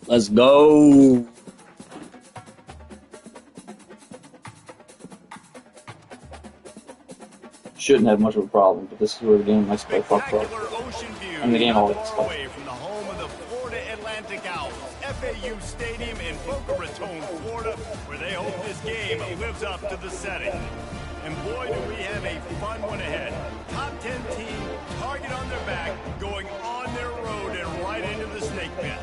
Let's go. Shouldn't have much of a problem, but this is where the game likes to play fucked up. And the game always plays. From the home of the Florida Atlantic Owls, FAU Stadium in Boca Raton, Florida, where they hope this game lives up to the setting. And boy, do we have a fun one ahead. Top 10 team, target on their back, going on their road and right into the snake pit.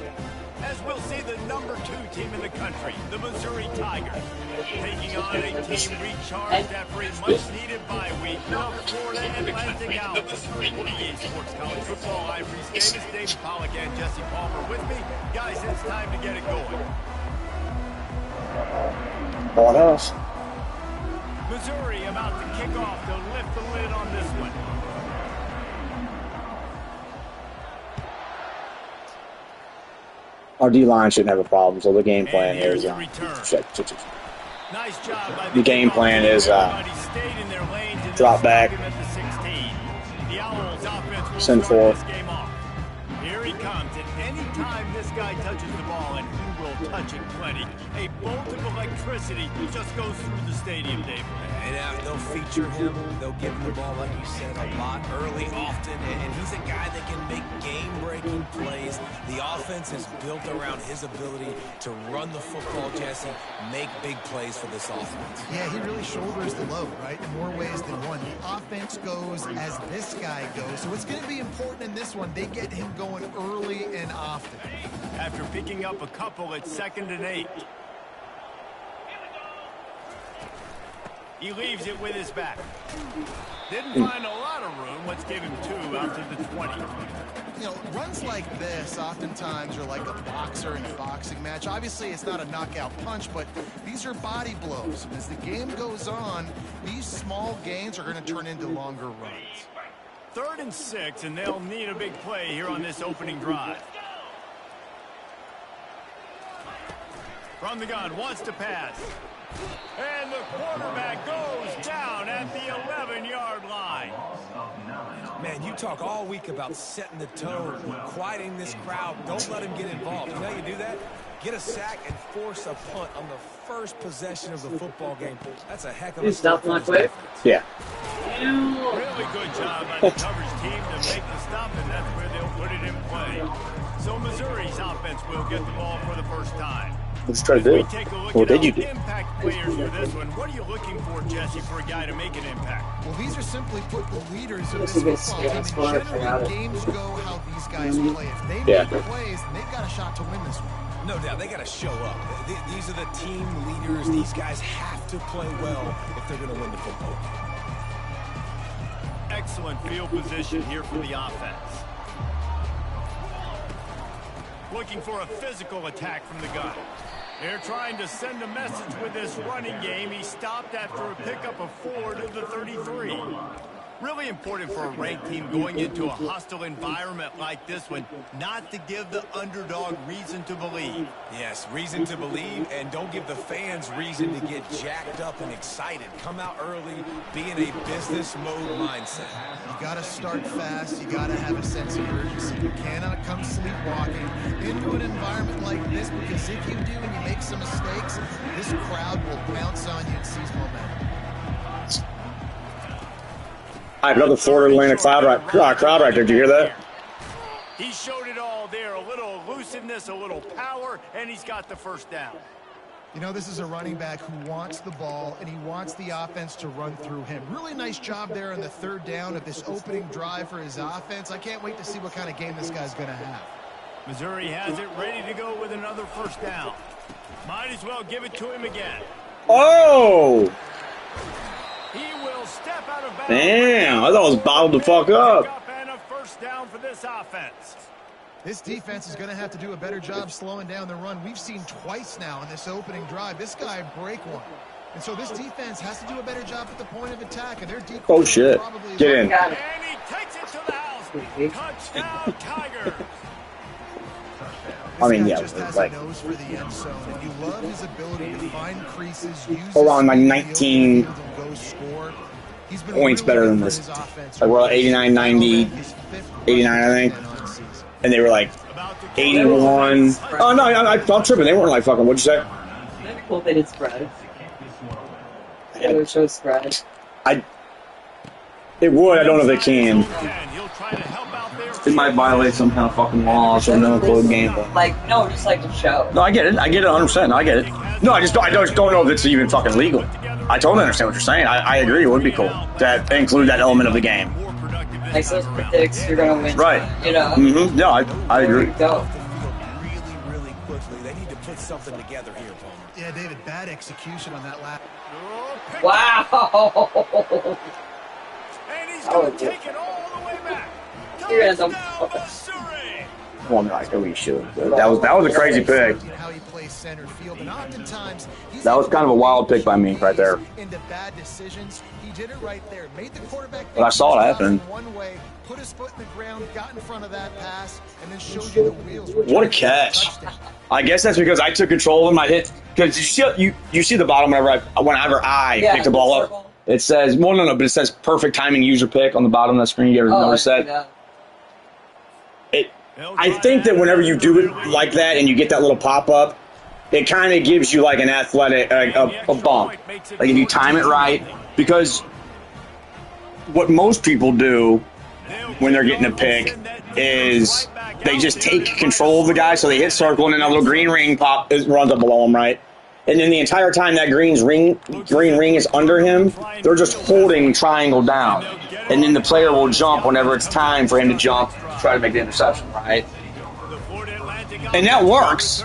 As we'll see the number 2 team in the country, the Missouri Tigers, taking on a team recharged after a much-needed bye week, the Florida Atlantic Owls. EA Sports College Football, Ivory Davis, David Pollack, and Jesse Palmer with me. Guys, it's time to get it going. What else? Missouri about to kick off to lift the lid on this one. Our D-line shouldn't have a problem, so the game plan is... Nice job by the game plan is drop back, send forward. Here he comes, and any time this guy touches the ball, and he will touch it plenty, a bolt of electricity just goes through the stadium, Dave. And they'll feature him. They'll give him the ball, like you said, a lot, early, often, and he's a guy that can make game-breaking plays. The offense is built around his ability to run the football, Jesse, make big plays for this offense. Yeah, he really shoulders the load, right, in more ways than one. The offense goes as this guy goes, so it's going to be important in this one. They get him going early and often. After picking up a couple at 2nd and 8. He leaves it with his back. Didn't find a lot of room. Let's give him 2 out to the 20. You know, runs like this oftentimes are like a boxer in a boxing match. Obviously, it's not a knockout punch, but these are body blows. As the game goes on, these small gains are going to turn into longer runs. 3rd and 6, and they'll need a big play here on this opening drive. From the gun, wants to pass. And the quarterback goes down at the 11-yard line. Man, you talk all week about setting the tone, quieting this crowd. Don't let him get involved. You know how you do that? Get a sack and force a punt on the first possession of the football game. That's a heck of a stop. Yeah. Really good job by the coverage team to make the stop, and that's where they'll put it in play. So Missouri's offense will get the ball for the first time. Let's try to do it. What did you do? Impact players for this one. What are you looking for, Jesse, for a guy to make an impact? Well, these are simply put the leaders of this football team. And generally, games go how these guys play. If they make plays, then they've got a shot to win this one. No doubt, they got to show up. These are the team leaders. These guys have to play well if they're going to win the football game. Excellent field position here for the offense. Looking for a physical attack from the gun. They're trying to send a message with this running game. He stopped after a pickup of 4 to the 33. Really important for a ranked team going into a hostile environment like this one, not to give the underdog reason to believe. Yes, reason to believe, and don't give the fans reason to get jacked up and excited. Come out early, be in a business mode mindset. You got to start fast. You got to have a sense of urgency. You cannot come sleepwalking into an environment like this, because if you do and you make some mistakes, this crowd will bounce on you and seize momentum. I have another Florida Atlantic crowd right there. Did you hear that? He showed it all there. A little elusiveness, a little power, and he's got the first down. You know, this is a running back who wants the ball, and he wants the offense to run through him. Really nice job there on the 3rd down of this opening drive for his offense. I can't wait to see what kind of game this guy's going to have. Missouri has it ready to go with another first down. Might as well give it to him again. Oh! He will step out of bounds. Damn, I thought it was bottled the fuck up. And a first down for this offense. This defense is going to have to do a better job slowing down the run. We've seen twice now in this opening drive. This guy break one. And so this defense has to do a better job at the point of attack. And their defense oh, shit. Get in. And he takes it to the house. Touchdown, Tigers. I mean, yeah, just has like a nose for the end zone, and you love his ability to find creases, use around like 19 He's been points really better than this. Like we're at 89, 90, 89, I think. And they were like 81. Oh, no, I'm tripping. They weren't like fucking, what'd you say? That'd be cool if they did spread. It would show spread. It would. I don't know if they can. It might violate some kind of fucking laws or no code game. Like, no, just like to show. No, I get it. I get it 100%. No, I get it. No, I just don't know if it's even fucking legal. I totally understand what you're saying. I agree. It would be cool to include that element of the game. Like, so predicts you're going to win. Right. You know? Mm-hmm. No, I agree. Go. Really quickly. They need to put something together here, Palmer. Yeah, David, bad execution on that last. Wow. And he's going to take it all the way back. You're gonna dump. Well, no, I know he should. That was a crazy pick. How he plays center field, and oftentimes That was kind of a wild pick by me right there. Into bad decisions, he did it right there. Made the quarterback. But I saw it happen. One way, put his foot in the ground, got in front of that pass, and then showed you the wheels. What a catch! I guess that's because I took control of him. I hit because you see the bottom whenever I pick the ball up. It says no, but it says perfect timing user pick on the bottom of the screen. You ever notice that? Yeah. I think that whenever you do it like that and you get that little pop up, it kind of gives you like an athletic a bump. Like if you time it right, because what most people do when they're getting a pick is they just take control of the guy, so they hit circle and then a little green ring runs up below them, right? And then the entire time that green ring is under him, they're just holding triangle down. And then the player will jump whenever it's time for him to jump, try to make the interception, right? And that works.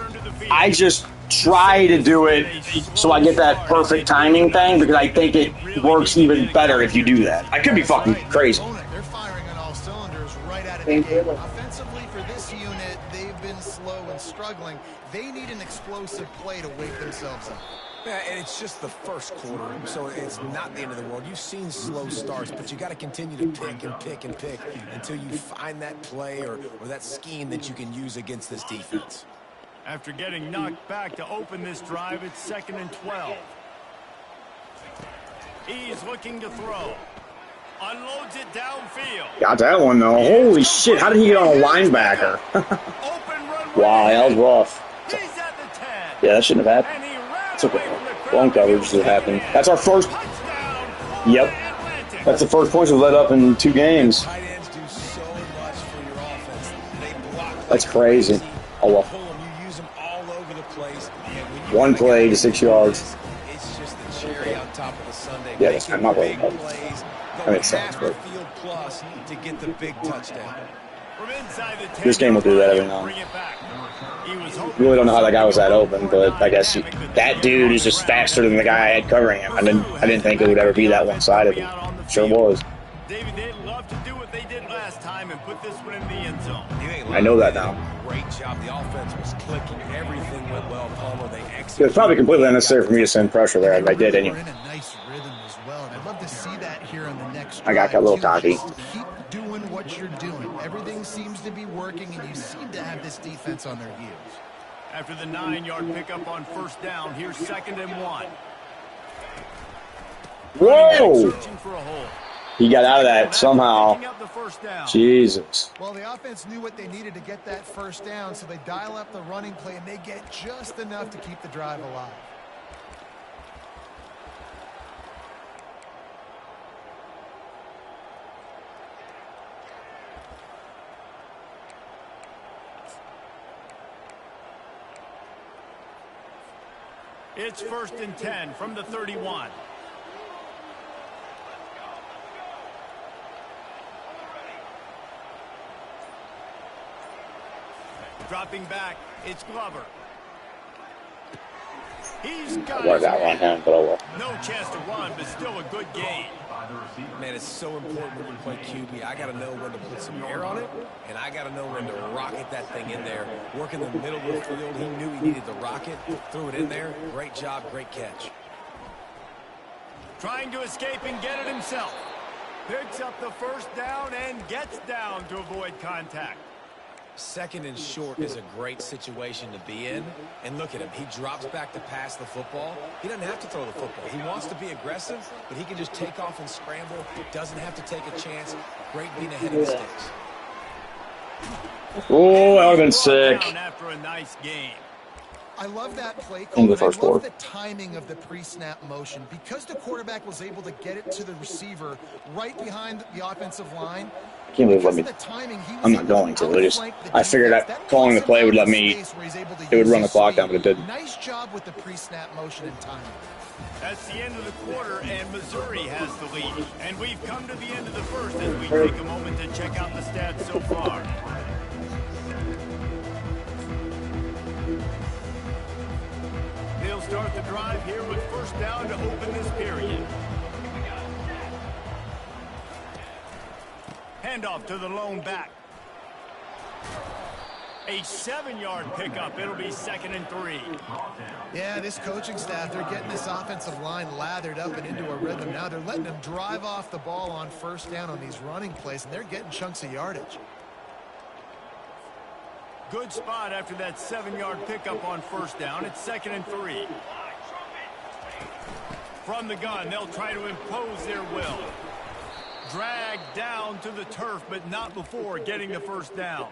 I just try to do it so I get that perfect timing thing because I think it works even better if you do that. I could be fucking crazy. They're firing on all cylinders right out of the gate. Offensively, for this unit, they've been slow and struggling. They need an explosive play to wake themselves up. Yeah, and it's just the first quarter, so it's not the end of the world. You've seen slow starts, but you got to continue to pick and pick and pick until you find that play or that scheme that you can use against this defense. After getting knocked back to open this drive, it's 2nd and 12. He's looking to throw. Unloads it downfield. Got that one, though. Holy shit, how did he get on a linebacker? Wow, that was rough. He's at the 10. Yeah, that shouldn't have happened. It's okay. Blown coverage that happened. That's our first. Yep. That's the first points we've let up in 2 games. Tight ends do so much for your offense. They block. That's crazy. Oh, well. You use them all over the place. One play to 6 yards. It's just the cherry on top of the sundae. Yeah, that's I'm not big going to plays. That makes sense, but Field plus to get the big touchdown. this game will do that every now and then. Really don't know how that guy was that open, but I guess that dude is just faster than the guy I had covering him. I didn't think it would ever be that one-sided. Sure was. David, they'd love to do what they did last time and put this one in the end zone. I know that now. Great job. The offense was clicking. Everything went well. Palmer, they It was probably completely unnecessary for me to send pressure there. I did anyway. We're in a nice rhythm as well, and I'd love to see that here on the next I got a little cocky. Keep doing what you're doing. Everything seems to be working, and you seem to have this defense on their heels. After the 9-yard pickup on 1st down, here's 2nd and 1. Whoa! Searching for a hole. He got out of that somehow. Jesus. Well, the offense knew what they needed to get that 1st down, so they dial up the running play, and they get just enough to keep the drive alive. It's 1st and 10 from the 31. Dropping back, it's Glover. He's got I got one hand, but oh well. no chance to run, but still a good gain. Man, it's so important when you play QB. I got to know when to put some air on it, and I got to know when to rocket that thing in there. Work in the middle of the field. He knew he needed the rocket, threw it in there. Great job, great catch. Trying to escape and get it himself. Picks up the 1st down and gets down to avoid contact. 2nd and short is a great situation to be in. And look at him. He drops back to pass the football. He doesn't have to throw the football. He wants to be aggressive, but he can just take off and scramble. Doesn't have to take a chance. Great being ahead of the sticks. Oh, that would have been sick. After a nice game. I love that play In call, the and I first love quarter. the timing of the pre-snap motion. Because the quarterback was able to get it to the receiver right behind the offensive line, Can't believe because let of me. the timing, he was I'm not able going to. outflank the I figured defense. that That calling the puts him play out would in let me. space where he's able to It would use run the his clock speed. down, but it didn't. Nice job with the pre-snap motion and timing. That's the end of the quarter, and Missouri has the lead. And we've come to the end of the first as we take a moment to check out the stats so far. They'll start the drive here with first down to open this period. Handoff to the lone back. A 7-yard pickup. It'll be 2nd and 3. Yeah, this coaching staff, they're getting this offensive line lathered up and into a rhythm. Now they're letting them drive off the ball on first down on these running plays, and they're getting chunks of yardage. Good spot after that 7-yard pickup on first down. It's 2nd and 3. From the gun, they'll try to impose their will. Dragged down to the turf, but not before getting the first down.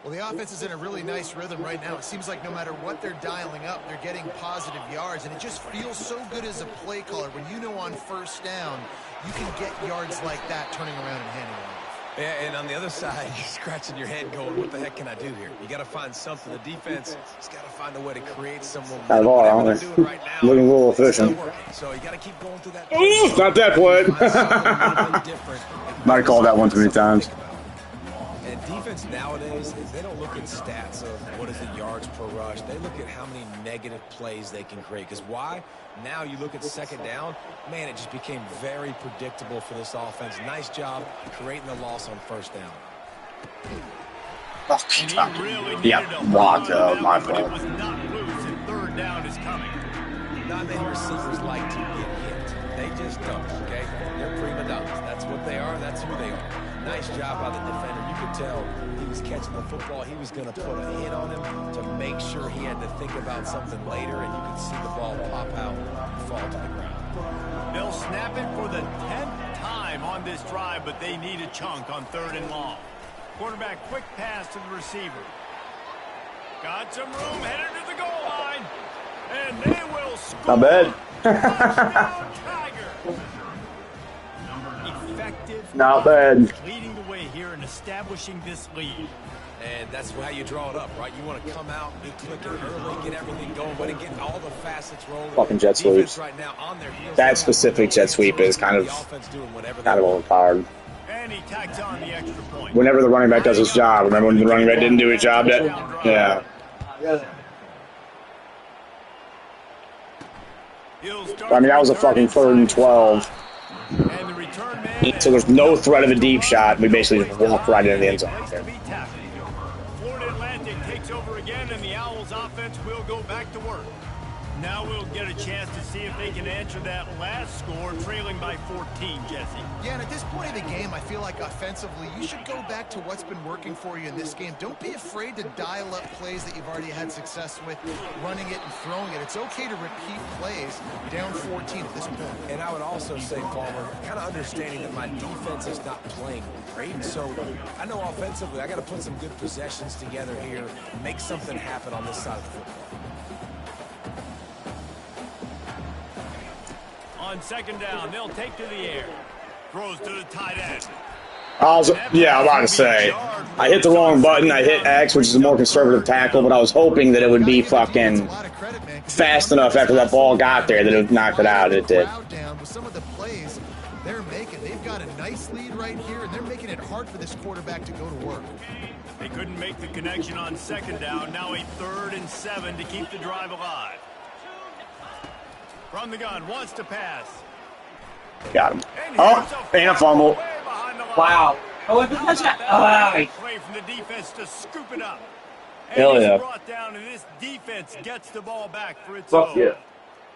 Well, the offense is in a really nice rhythm right now. It seems like no matter what they're dialing up, they're getting positive yards, and it just feels so good as a play caller when you know on first down you can get yards like that turning around and handing it off. Yeah, and on the other side, you're scratching your head going, what the heck can I do here? You got to find something. The defense has got to find a way to create some momentum. Kind of are, aren't Whatever they? they're doing right now, Looking a little it's not efficient. working. So you got to keep going through that. Ooh, not that play. Might have called that one too many times. And defense nowadays, they don't look at stats of what is the yards per rush. They look at how many negative plays they can create. Because why? Now you look at second down, man, it just became very predictable for this offense. Nice job creating the loss on first down. Yeah, blocked up, my fault. It was not loose, and third down is coming. Not many receivers like to get hit. They just don't, okay? They're prima donnas. That's what they are. That's who they are. Nice job by the defender. You could tell he was catching the football. He was going to put a hit on him to make sure he had to think about something later, and you could see the ball pop out and fall to the ground. They'll snap it for the 10th time on this drive, but they need a chunk on 3rd and long. Quarterback quick pass to the receiver. Got some room, headed to the goal line. And they will score. Not bad. Touchdown, Tiger. Effective. Not bad. Leading the way here and establishing this lead. And that's how you draw it up, right? You want to come out, be clicking early, get everything going, but get all the facets rolling. Fucking jet sweeps. Right now on their heels. That specific jet sweep is kind of overpowered. And he tacks on the extra point. Whenever the running back does his job. Remember when the running back didn't do his job? Yeah. I mean, that was a fucking 3rd and 12. And the return man, So there's no threat of a deep shot. We basically just walked right into the end zone. Florida Atlantic takes over again, and the Owls offense will go back to work. Now we'll get a chance to see if they can answer that last score, trailing by 14, Jesse. Yeah, and at this point of the game, I feel like offensively, you should go back to what's been working for you in this game. Don't be afraid to dial up plays that you've already had success with, running it and throwing it. It's okay to repeat plays down 14 at this point. And I would also say, Palmer, kind of understanding that my defense is not playing great. So I know offensively, I got to put some good possessions together here, make something happen on this side of the football. On 2nd down, they'll take to the air. Throws to the tight end. I'm about to say. I hit the wrong button. I hit X, which is a more conservative tackle, but I was hoping that it would be fucking fast enough after that ball got there that it would knock it out. It did. With some of the plays they're making, they've got a nice lead right here, and they're making it hard for this quarterback to go to work. They couldn't make the connection on 2nd down. Now a 3rd and 7 to keep the drive alive. From the gun, wants to pass. Got him. Oh, and a fumble. Wow. Way from the defense to scoop it up. And Hell yeah. Brought down, and this defense gets the ball back for its Fuck own. yeah.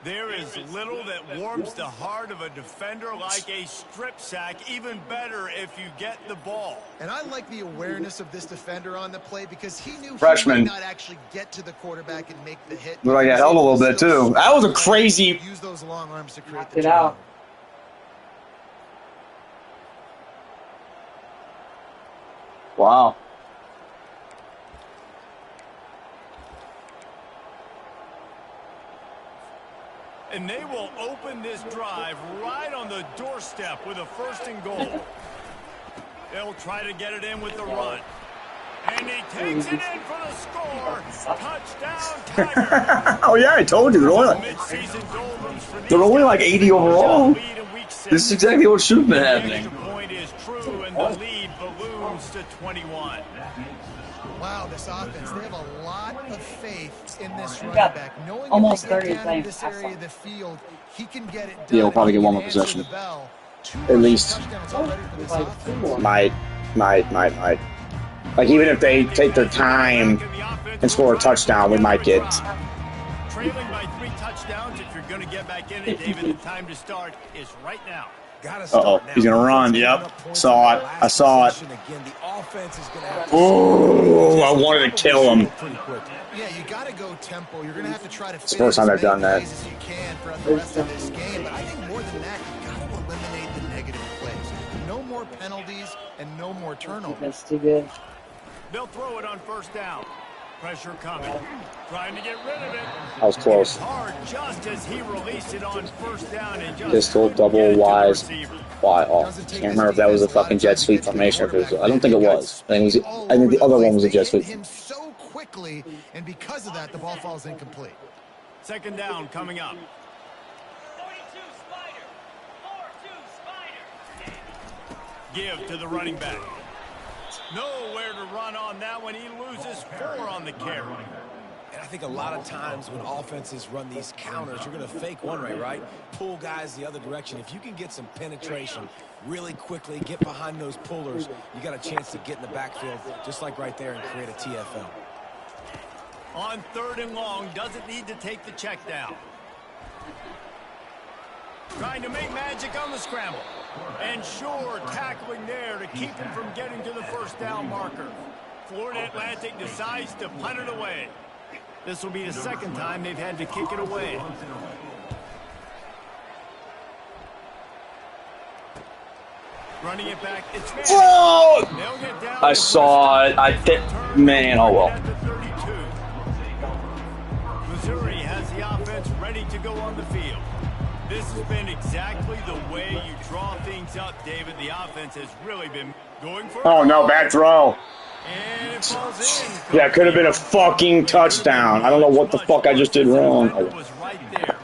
There is little that warms the heart of a defender like a strip sack. Even better if you get the ball. And I like the awareness of this defender on the play because he knew Freshman. he might not actually get to the quarterback and make the hit. Looked like that held a little bit too. That was a crazy. Use those long arms to create the Get out. Wow. And they will open this drive right on the doorstep with a 1st and goal. They'll try to get it in with the run. And he takes it in for the score. Touchdown, Tiger. Oh, yeah, I told you. They're only like 80 overall. This is exactly what should have been happening. The point is true, and the lead balloons to 21. Wow, this offense, they have a lot of faith in this running got back. Knowing almost if they 30 get down in games. this area of the field, he can get it done. Yeah, we'll probably get one more Answer possession. the bell. At least. Touchdowns already for this offense. Might. Like, even if they take their time and score a touchdown, we might get... Trailing by 3 touchdowns. If you're going to get back in it, David, the time to start is right now. Uh-oh, he's going to run. Yep. Saw it. I saw it. Oh, I wanted to kill him. Yeah, you got to go tempo. You're going to have to try to It's the first time I've done that. as you can throughout the rest of this game. But I think more than that, you got to eliminate the negative plays. No more penalties and no more turnovers. That's too good. They'll throw it on 1st down. Pressure coming. Trying to get rid of it. That was close. Hard just as he released it on 1st down and just Pistol, double, wise, fly off. Can't remember if that was a fucking jet sweep formation or if it was. I don't think it was. I think the other one was a jet sweep. Him so quickly, and because of that, the ball falls incomplete. 2nd down coming up. 42 Spider. 42 Spider. Give to the running back. Nowhere to run on that one. He loses 4 on the carry. And I think a lot of times when offenses run these counters, you're going to fake one way, right? Pull guys the other direction. If you can get some penetration really quickly, get behind those pullers, you got a chance to get in the backfield, just like right there, and create a TFL. On 3rd and long, doesn't need to take the check down. Trying to make magic on the scramble. And sure, tackling there to keep him from getting to the 1st down marker. Florida Atlantic decides to punt it away. This will be the 2nd time they've had to kick it away. Running it back, it's Oh! They'll get down I saw it. Man, oh well. Missouri has the offense ready to go on the field. This has been exactly the way you draw things up, David. The offense has really been going for it. Oh, no, bad throw. And it falls in. Yeah, it could have been a fucking touchdown. I don't know what the fuck I just did wrong. Was right there.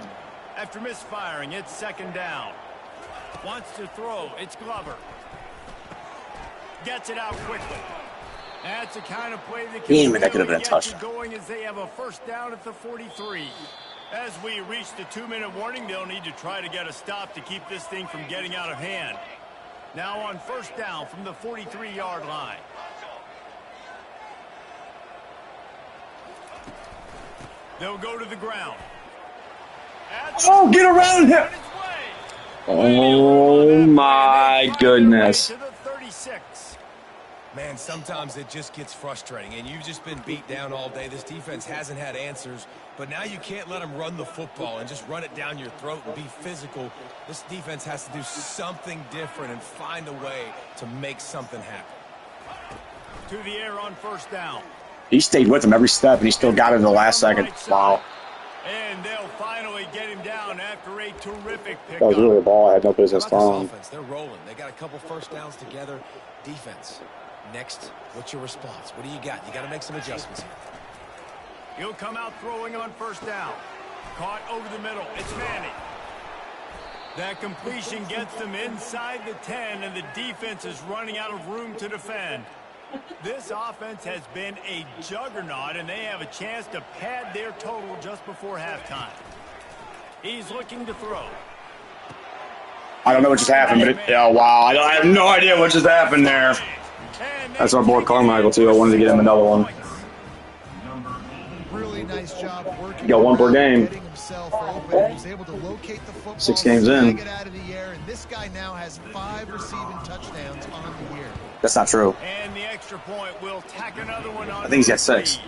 After misfiring, it's 2nd down. Wants to throw. It's Glover. Gets it out quickly. That's the kind of play that can That could have been a get you touchdown. going as they have a 1st down at the 43. As we reach the 2-minute warning, they'll need to try to get a stop to keep this thing from getting out of hand. Now on 1st down from the 43-yard line. They'll go to the ground. Oh, get around him! Oh, my goodness. To the 36. Man, sometimes it just gets frustrating, and you've just been beat down all day. This defense hasn't had answers, but now you can't let them run the football and just run it down your throat and be physical. This defense has to do something different and find a way to make something happen. To the air on 1st down. He stayed with him every step, and he still got it in the last second. Wow. And they'll finally get him down after a terrific pickup. That was really a ball I had no business throwing. Offense, they're rolling. They got a couple 1st downs together. Defense. Next, what's your response? What do you got? You got to make some adjustments here. He'll come out throwing on 1st down. Caught over the middle. It's Manning. That completion gets them inside the 10, and the defense is running out of room to defend. This offense has been a juggernaut, and they have a chance to pad their total just before halftime. He's looking to throw. I don't know what just happened, but oh, wow. I have no idea what just happened there. That's our boy Carmichael, too. I wanted to get him another one. Really nice job working. Got one per game. Getting himself open. He was able to locate the football. 6 games in. Get out of the air, and this guy now has 5 receiving touchdowns on the year. That's not true. And the extra point will tack another one on. I think he's got 6.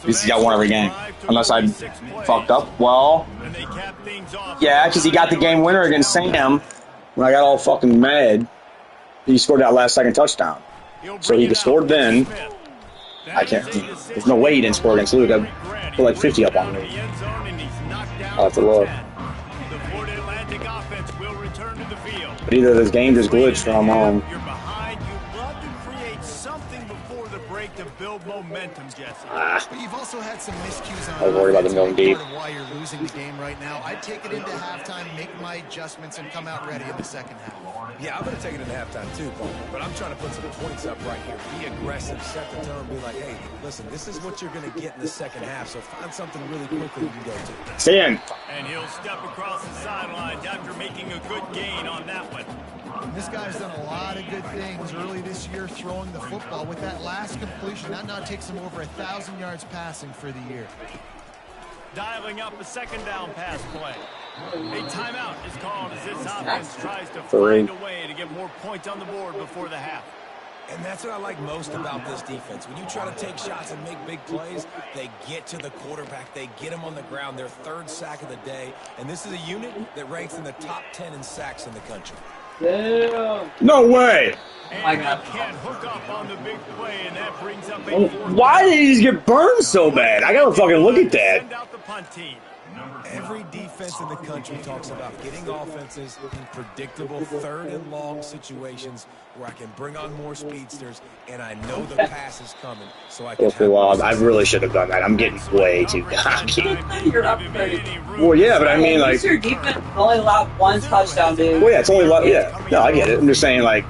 He's got 1 every game. Unless I fucked up. Well, yeah, because he got the game winner against Sam when I got all fucking mad. He scored that last second touchdown. So he scored then. I can't. There's no way he didn't score against Luke. I put like 50 up on him. I'll have to look. But either this game just glitched or I'm wrong. You're behind. You love to create something before the break to build momentum, Jesse. But you've also had some miscues on I was worried about them going deep. part of why you're losing the game right now. I'd take it into halftime, make my adjustments, and come out ready in the second half. Yeah, I'm going to take it into halftime too, Paul. But I'm trying to put some points up right here. Be aggressive, set the tone, be like, hey, listen, this is what you're going to get in the second half, so find something really quickly you can go to. Stay in. And he'll step across the sidelines after making a good gain on that one. This guy's done a lot of good things early this year throwing the football. With that last completion, that now takes him over 1,000 yards passing for the year. Dialing up a second down pass play. A timeout is called as this offense tries to Three. find a way to get more points on the board before the half. And that's what I like most about this defense. When you try to take shots and make big plays, they get to the quarterback. They get him on the ground. Their third sack of the day. And this is a unit that ranks in the top 10 in sacks in the country. Damn. No way. My And they God. can't hook up on the big play, and that brings up a fourth Why down. did he just get burned so bad? I gotta fucking look at that. Send out the punt team. Every defense in the country talks about getting offenses in predictable third and long situations where I can bring on more speedsters and I know the pass is coming, so I can Let's be wild. I really should have done that. I'm getting way too cocky. You're up there. Well, yeah, but I mean, like, Your defense only allowed one touchdown, dude. well, yeah, it's only yeah. No, I get it. I'm just saying, like,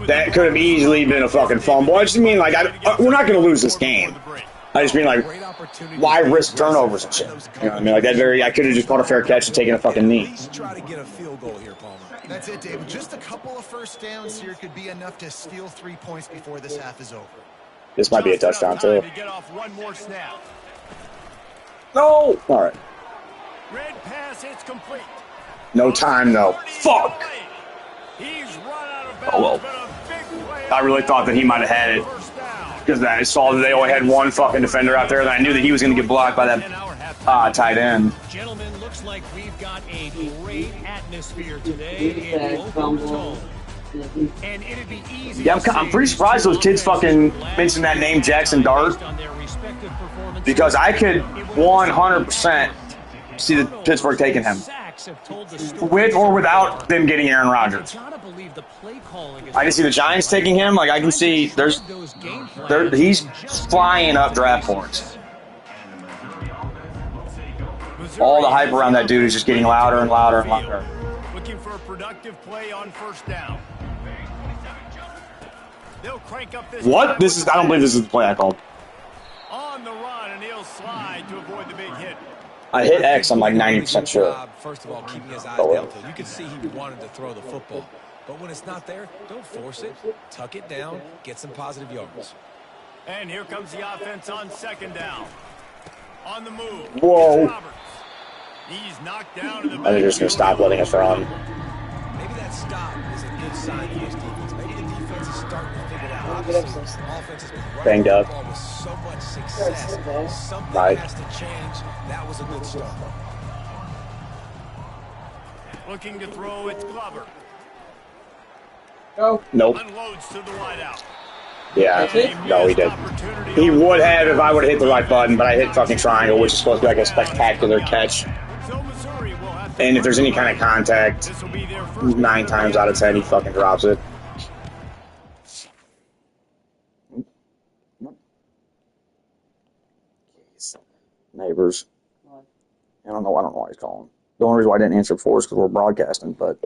that could have easily been a fucking fumble. I just mean, like, we're not going to lose this game. I just mean, like, why risk turnovers and shit? You know what I mean? Like, I could have just caught a fair catch and taken a fucking knee. At least try to get a field goal here, Palmer. That's it, David. Just a couple of first downs here could be enough to steal 3 points before this half is over. This might be a touchdown, too. To get off one more snap. No! All right. Red pass hits complete. No time, though. Fuck! He's run out of bounds, Oh, well. but a big play I really thought that he might have had it. first down. Because I saw that they only had one fucking defender out there, and I knew that he was going to get blocked by that tight end. Gentlemen, looks like we've got a great atmosphere today in Boca Raton. And it'd be easy. Yeah, I'm pretty surprised those kids fucking mentioned that name, Jackson Dart, because I could 100% see the Pittsburgh taking him, with or without them getting Aaron Rodgers. I can see the Giants taking him. Like, I can see he's flying up draft boards. All the hype around that dude is just getting louder and louder and louder. Looking for a productive play on first down. They'll crank up this. What? I don't believe this is the play I called. On the run, and he'll slide to avoid the big hit. I hit X, I'm like 90% sure. First of all, keeping his eyes Oh, well. downfield. You can see he wanted to throw the football. But when it's not there, don't force it. Tuck it down, get some positive yards. And here comes the offense on second down. On the move. Whoa. It's Roberts. He's knocked down in the I think they're just going to stop letting us run. Maybe that stop is a good sign for this defense. Maybe the defense is starting to figure it out. Obviously, the offense has been running Banged the up. ball with so much success. Something Right. has to change. That was a good start. Looking to throw, it's Glover. Go. Nope. Unloads to the wideout. Yeah. No, he did. He would have if I would have hit the right button, but I hit fucking triangle, which is supposed to be like a spectacular catch. So Missouri will have to And if there's any kind of contact, This will be their first 9 times out of 10, he fucking drops it. Neighbors. I don't know why he's calling. The only reason why I didn't answer before is because we're broadcasting, but...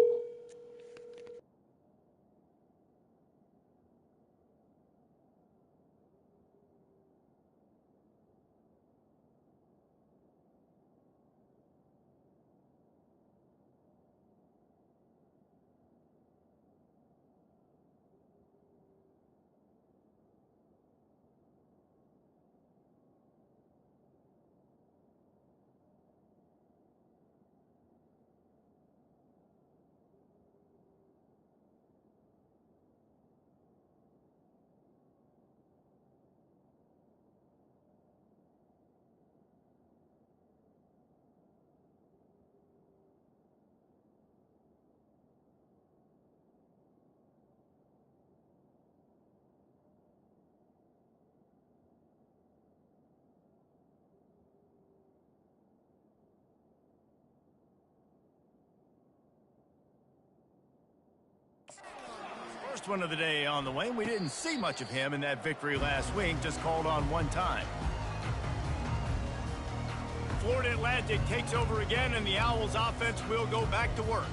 first one of the day on the way. We didn't see much of him in that victory last week, just called on one time. Florida Atlantic takes over again, and the Owls offense will go back to work.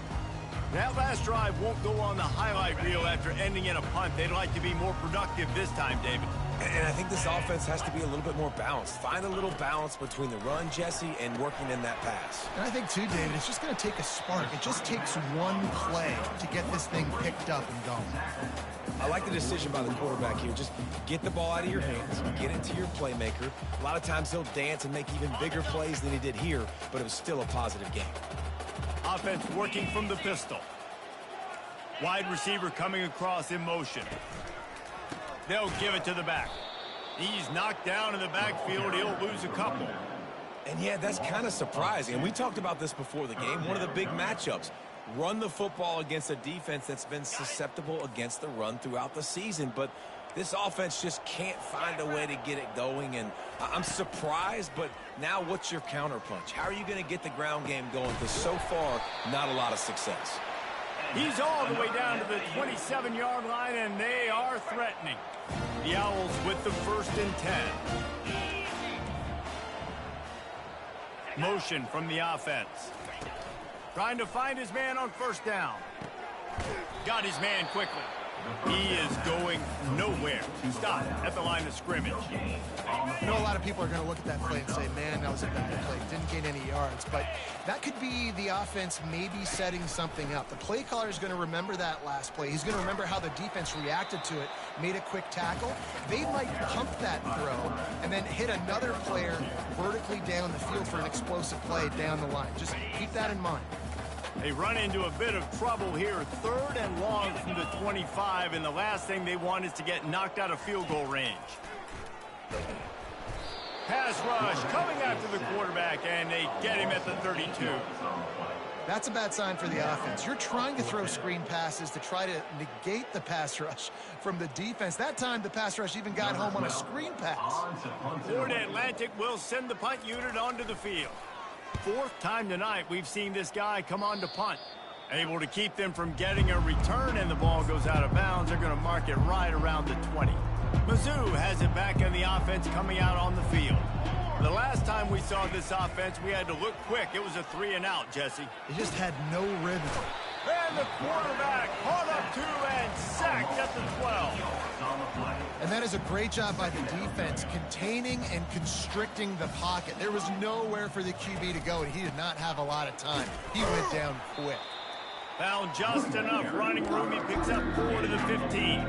That last drive won't go on the highlight reel after ending in a punt. They'd like to be more productive this time, David. And I think this offense has to be a little bit more balanced. Find a little balance between the run, Jesse, and working in that pass. And I think, too, David, it's just going to take a spark. It just takes one play to get this thing picked up and going. I like the decision by the quarterback here. Just get the ball out of your hands, get it to your playmaker. A lot of times he'll dance and make even bigger plays than he did here, but it was still a positive game. Offense working from the pistol. Wide receiver coming across in motion. They'll give it to the back. He's knocked down in the backfield. He'll lose a couple. And yeah, that's kind of surprising. And we talked about this before the game. One of the big matchups. Run the football against a defense that's been susceptible against the run throughout the season. But this offense just can't find a way to get it going. And I'm surprised, but now what's your counterpunch? How are you going to get the ground game going? Because so far, not a lot of success. He's all the way down to the 27-yard line, and they are threatening. The Owls with the 1st and 10. Motion from the offense. Trying to find his man on 1st down. Got his man quickly. He is going nowhere. Stop at the line of scrimmage. I know a lot of people are going to look at that play and say, man, that was a bad play. Didn't gain any yards. But that could be the offense maybe setting something up. The play caller is going to remember that last play. He's going to remember how the defense reacted to it, made a quick tackle. They might pump that throw and then hit another player vertically down the field for an explosive play down the line. Just keep that in mind. They run into a bit of trouble here. 3rd and long from the 25, and the last thing they want is to get knocked out of field goal range. Pass rush coming after the quarterback, and they get him at the 32. That's a bad sign for the offense. You're trying to throw screen passes to try to negate the pass rush from the defense. That time, the pass rush even got home on a screen pass. Florida Atlantic will send the punt unit onto the field. 4th time tonight we've seen this guy come on to punt. Able to keep them from getting a return, and the ball goes out of bounds. They're going to mark it right around the 20. Mizzou has it back in the offense coming out on the field. The last time we saw this offense, we had to look quick. It was a 3-and-out, Jesse. It just had no rhythm. And the quarterback caught up to and sacked at the 12. And that is a great job by the defense, containing and constricting the pocket. There was nowhere for the QB to go, and he did not have a lot of time. He went down quick. Found just enough running room. He picks up 4 to the 15.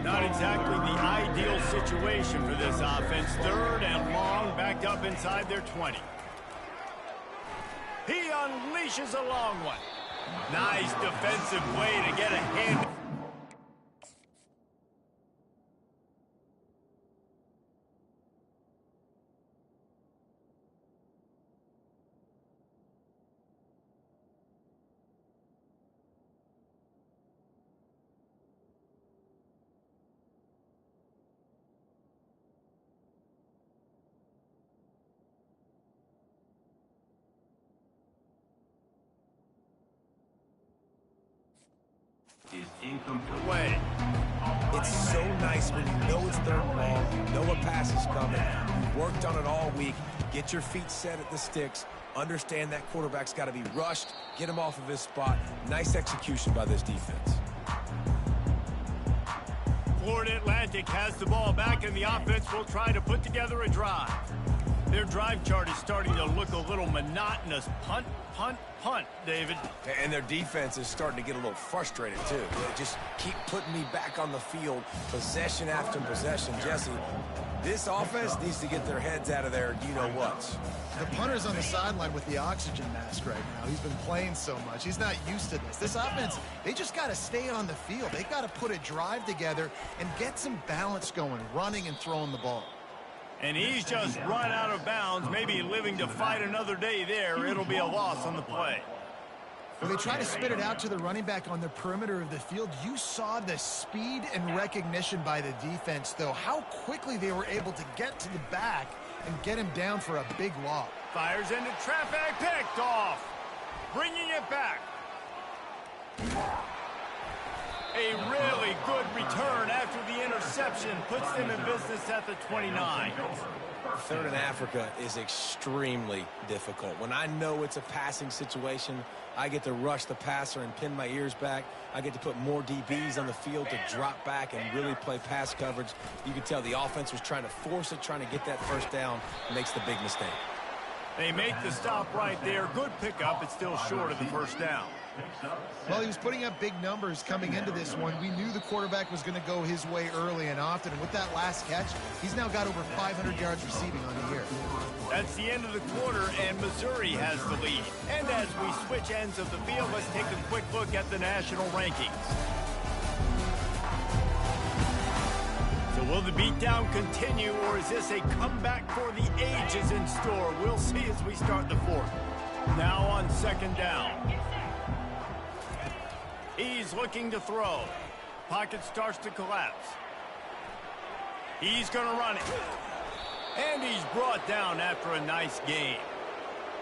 Not exactly the ideal situation for this offense. 3rd and long, backed up inside their 20. He unleashes a long one. Nice defensive way to get a hand. Is incomplete. Way. It's so nice when you know it's 3rd and long, you know a pass is coming, you've worked on it all week, get your feet set at the sticks, understand that quarterback's got to be rushed, get him off of his spot. Nice execution by this defense. Florida Atlantic has the ball back, and the offense will try to put together a drive. Their drive chart is starting to look a little monotonous. Punt, punt, punt, David. And their defense is starting to get a little frustrated, too. They just keep putting me back on the field, possession after possession. Jesse, this offense needs to get their heads out of their you-know-whats. The punter's on the sideline with the oxygen mask right now. He's been playing so much. He's not used to this. This offense, they just got to stay on the field. They got to put a drive together and get some balance going, running and throwing the ball. And he's just run out of bounds, maybe living to fight another day there. It'll be a loss on the play. When they try to spit it out to the running back on the perimeter of the field, you saw the speed and recognition by the defense, though. How quickly they were able to get to the back and get him down for a big loss. Fires into traffic, picked off. Bringing it back. A really good return after the interception puts them in business at the 29. Third in Africa is extremely difficult. When I know it's a passing situation, I get to rush the passer and pin my ears back. I get to put more DBs on the field to drop back and really play pass coverage. You can tell the offense was trying to force it, trying to get that first down, makes the big mistake. They make the stop right there. Good pickup. It's still short of the first down. Well, he was putting up big numbers coming into this one. We knew the quarterback was going to go his way early and often. And with that last catch, he's now got over 500 yards receiving on the year. That's the end of the quarter, and Missouri has the lead. And as we switch ends of the field, let's take a quick look at the national rankings. So will the beatdown continue, or is this a comeback for the ages in store? We'll see as we start the fourth. Now on second down. He's looking to throw. Pocket starts to collapse. He's going to run it. And he's brought down after a nice game.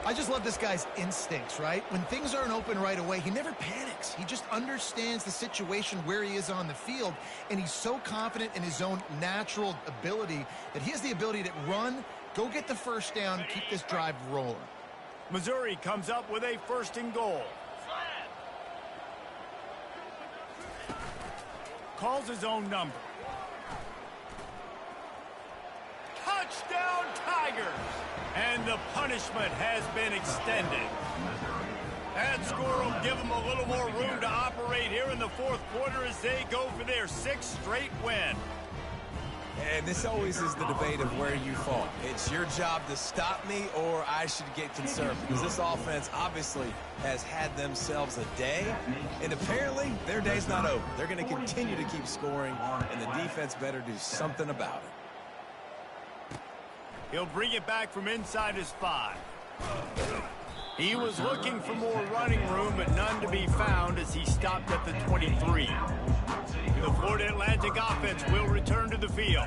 I just love this guy's instincts, right? When things aren't open right away, he never panics. He just understands the situation where he is on the field, and he's so confident in his own natural ability that he has the ability to run, go get the first down, keep this drive rolling. Missouri comes up with a first and goal. Calls his own number. Touchdown Tigers! And the punishment has been extended. That score will give them a little more room to operate here in the fourth quarter as they go for their 6th straight win. And this always is the debate of where you fall. It's your job to stop me, or I should get concerned, because this offense obviously has had themselves a day, and apparently their day's not over. They're going to continue to keep scoring, and the defense better do something about it. He'll bring it back from inside his 5. He was looking for more running room, but none to be found as he stopped at the 23. The Florida Atlantic offense will return to the field.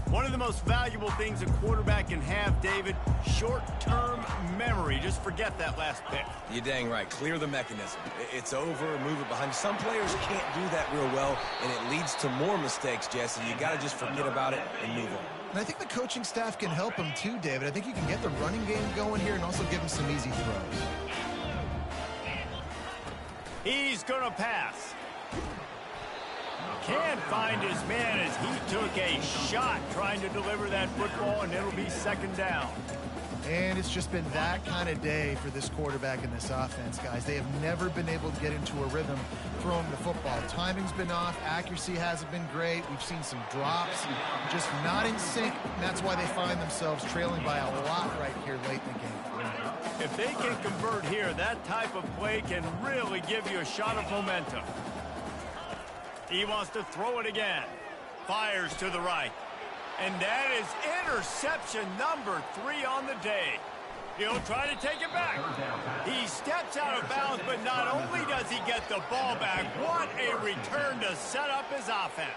One of the most valuable things a quarterback can have, David, short-term memory. Just forget that last pick. You're dang right. Clear the mechanism. It's over, move it behind. Some players can't do that real well, and it leads to more mistakes, Jesse. You got to just forget about it and move on. And I think the coaching staff can help him too, David. I think you can get the running game going here and also give him some easy throws. He's going to pass. Can't find his man as he took a shot trying to deliver that football, and it'll be second down. And it's just been that kind of day for this quarterback and this offense, guys. They have never been able to get into a rhythm throwing the football. Timing's been off. Accuracy hasn't been great. We've seen some drops, just not in sync, and that's why they find themselves trailing by a lot right here late in the game. If they can convert here, that type of play can really give you a shot of momentum. He wants to throw it again. Fires to the right. And that is interception number 3 on the day. He'll try to take it back. He steps out of bounds, but not only does he get the ball back, what a return to set up his offense.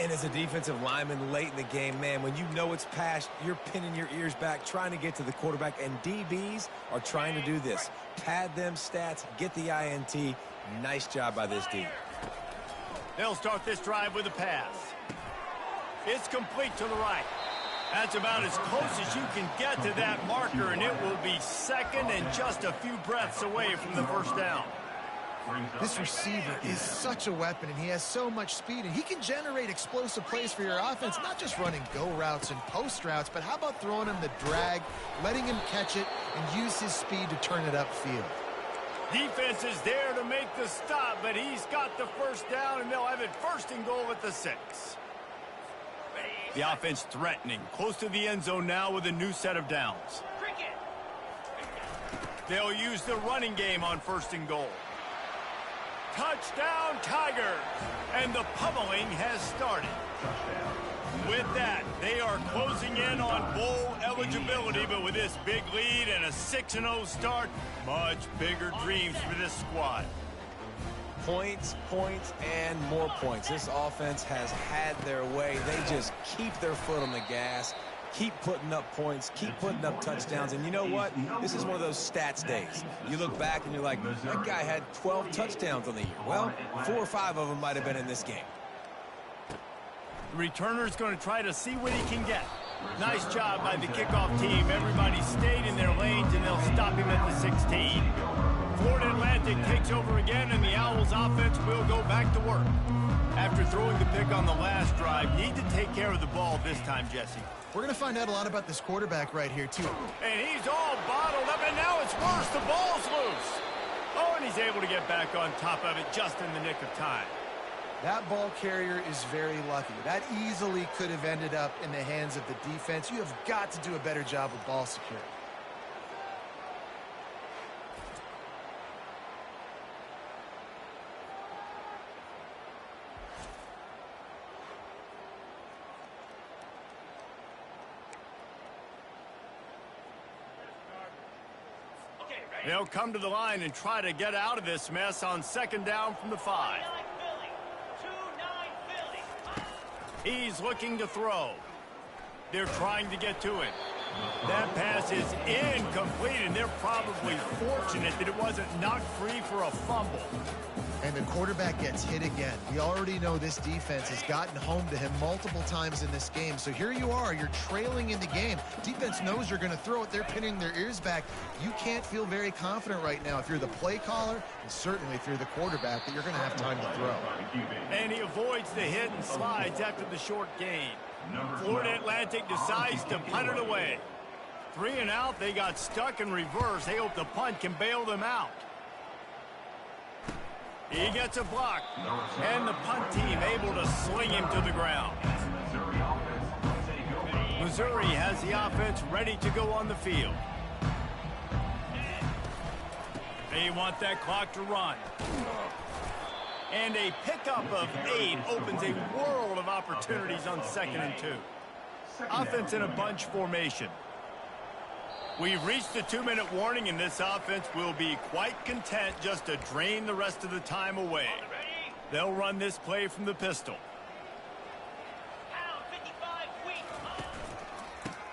And as a defensive lineman late in the game, man, when you know it's past, you're pinning your ears back, trying to get to the quarterback, and DBs are trying to do this. Pad them stats, get the INT. Nice job by this D. They'll start this drive with a pass. It's complete to the right. That's about as close as you can get to that marker, and it will be second and just a few breaths away from the first down. This receiver is such a weapon, and he has so much speed, and he can generate explosive plays for your offense, not just running go routes and post routes, but how about throwing him the drag, letting him catch it, and use his speed to turn it upfield. Defense is there to make the stop, but he's got the first down, and they'll have it first and goal at the 6. The offense threatening, close to the end zone now with a new set of downs. They'll use the running game on first and goal. Touchdown Tigers! And the pummeling has started. With that, they are closing in on bowl eligibility, but with this big lead and a 6-0 start, much bigger dreams for this squad. Points, points, and more points. This offense has had their way. They just keep their foot on the gas, Keep putting up points, keep putting up touchdowns, and you know what? This is one of those stats days. You look back and you're like, that guy had 12 touchdowns on the year. Well, 4 or 5 of them might have been in this game. The returner's going to try to see what he can get. Nice job by the kickoff team. Everybody stayed in their lanes, and they'll stop him at the 16. Florida Atlantic takes over again, and the Owls offense will go back to work. After throwing the pick on the last drive, need to take care of the ball this time, Jesse. We're going to find out a lot about this quarterback right here, too. And he's all bottled up, and now it's worse. The ball's loose. Oh, and he's able to get back on top of it just in the nick of time. That ball carrier is very lucky. That easily could have ended up in the hands of the defense. You have got to do a better job with ball security. They'll come to the line and try to get out of this mess on 2nd down from the 5. He's looking to throw. They're trying to get to it. That pass is incomplete, and they're probably fortunate that it wasn't knocked free for a fumble. And the quarterback gets hit again. We already know this defense has gotten home to him multiple times in this game. So here you are, you're trailing in the game. Defense knows you're going to throw it. They're pinning their ears back. You can't feel very confident right now if you're the play caller, and certainly if you're the quarterback, that you're going to have time to throw. And he avoids the hit and slides after the short gain. Florida Atlantic decides to punt it away. 3 and out, they got stuck in reverse. They hope the punt can bail them out. He gets a block, and the punt team able to sling him to the ground. Missouri has the offense ready to go on the field. They want that clock to run. And a pickup of 8 opens a world of opportunities on 2nd and 2. Offense in a bunch formation. We've reached the 2-minute warning, and this offense will be quite content just to drain the rest of the time away. They'll run this play from the pistol.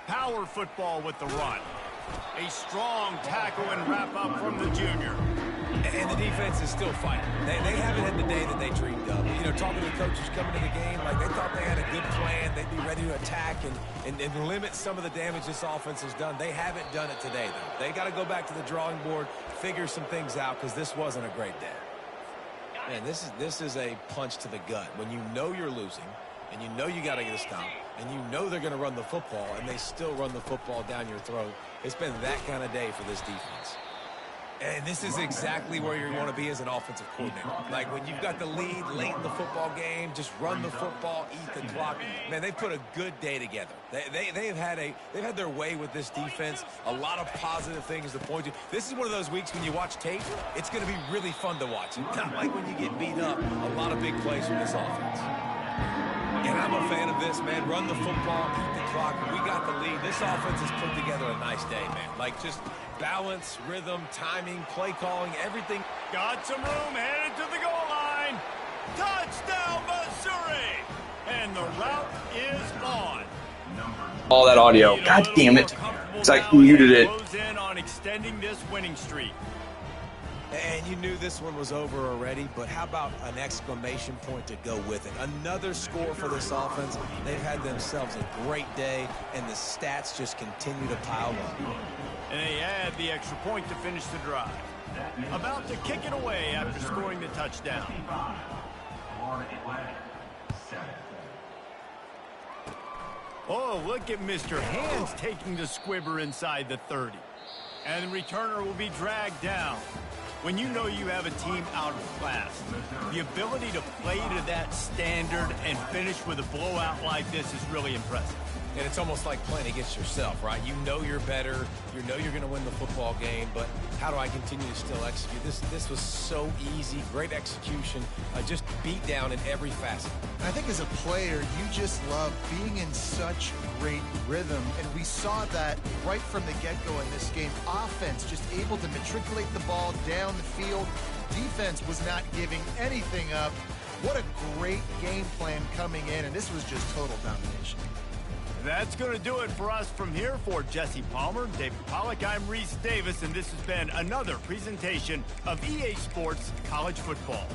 Power football with the run. A strong tackle and wrap up from the junior. And the defense is still fighting. They haven't had the day that they dreamed of. You know, talking to the coaches coming to the game, like they thought they had a good plan. They'd be ready to attack and limit some of the damage this offense has done. They haven't done it today, though. They got to go back to the drawing board, figure some things out, because this wasn't a great day. Man, this is a punch to the gut. When you know you're losing, and you know you got to get a stop, and you know they're going to run the football, and they still run the football down your throat. It's been that kind of day for this defense. And this is exactly where you want to be as an offensive coordinator. Like when you've got the lead late in the football game, just run the football, eat the clock. Man, they've put a good day together. They've had their way with this defense. A lot of positive things to point to. This is one of those weeks when you watch tape, it's going to be really fun to watch. Not like when you get beat up. A lot of big plays from this offense. And I'm a fan of this, man. Run the football, eat the clock. We got the lead. This offense has put together a nice day, man. Like just balance, rhythm, timing, play calling, everything. Got some room, headed to the goal line. Touchdown, Missouri! And the route is on. All that audio. God damn it. It's like muted it. Close in on extending this winning streak. And you knew this one was over already, but how about an exclamation point to go with it? Another score for this offense. They've had themselves a great day, and the stats just continue to pile up. And they add the extra point to finish the drive. About to kick it away after scoring the touchdown. Oh, look at Mr. Hands taking the squibber inside the 30. And the returner will be dragged down. When you know you have a team out of class, the ability to play to that standard and finish with a blowout like this is really impressive. And it's almost like playing against yourself, right? You know you're better. You know you're going to win the football game, but how do I continue to still execute? This was so easy. Great execution. Just beat down in every facet. I think as a player, you just love being in such great rhythm, and we saw that right from the get-go in this game. Offense just able to matriculate the ball down the field. Defense was not giving anything up. What a great game plan coming in, and this was just total domination. That's going to do it for us from here. For Jesse Palmer, David Pollack, I'm Reese Davis, and this has been another presentation of EA Sports College Football.